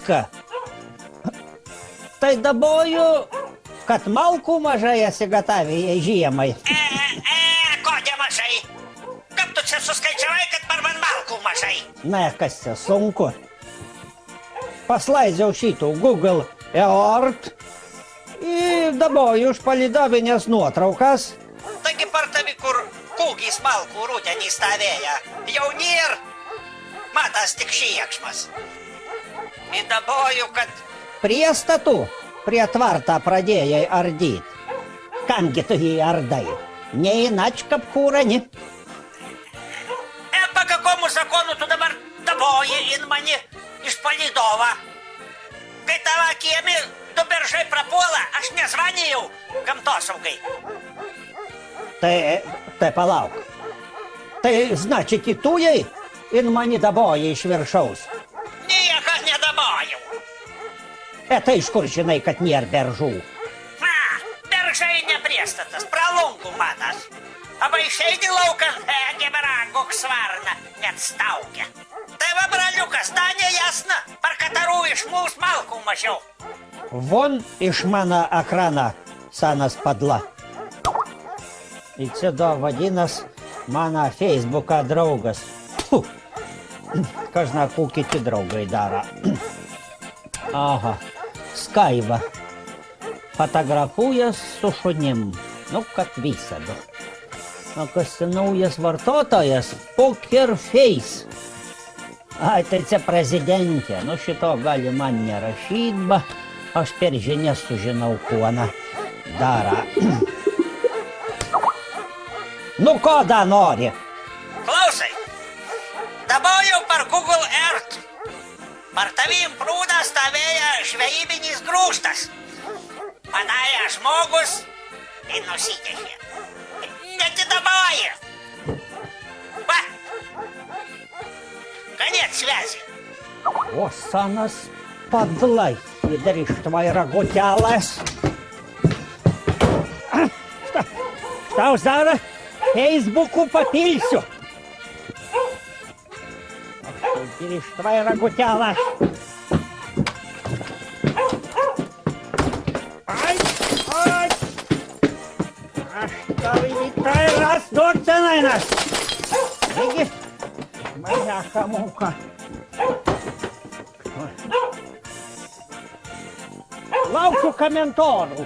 Matka, tai daboju, kad malkų mažai esi gatavėje žiemai. Ko nemažai? Kaip tu čia suskaičiavai, kad per man malkų mažai? Na, kas čia sunku. Paslaidžiau šitų Google Earth ir daboju už palidovinės nuotraukas. Taigi per tavi, kur kūgis malkų rudenį stovėja, jau nėr. Matas tik šiekšmas. Įdaboju, kad... Priestatų prie tvartą pradėjai ardyt. Kamgi tu jį ardai? Ne inač kaip kūrani. Pa kakomu zakonu tu dabar daboji in mani iš palidovą. Kai tavo kiemi du beržai prapuola, aš nezvanėjau gamtosaugai. Tai palauk. Tai значит, i tu jai in mani daboji iš viršaus. Nieko nedabojau. Tai iš kur žinai, kad nėra beržų? Beržai nepriestatas, pralungų matas. Aba išeini laukan, geberangok svarna, net staugia. Tai va, braliukas, ta nejasna, par katarų iš mūsų malkų mažiau. Вон iš mano ekrana senas padla. Ir čia do vadinas mano Facebooką draugas. Kažna, ko kiti draugai daro. Aha, Skaiva. Fotografuojas su šunim. Nu, kad visada. O kas naujas vartotojas? Poker Face. Ai, tai čia prezidentė. Nu, šito gali man nerašyt, ba. Aš per žinias sužinau, kuo ona daro. Nu, ko da nori? Klausai, dabojau per Google Earth. Par tavim prūdą stovėja žvejybinis grūštas. Manaja žmogus ir nusidėkė. Netidaboja. Va. Конец связи. O, senas padlai. Ir iš tvaira gotelas. Tau zara Facebook'u papilsiu. Ir iš tvaira gotelas. Ai. Aš tau į tai rastot senainas. Taigi, mane kamuka. Laukiu komentarų.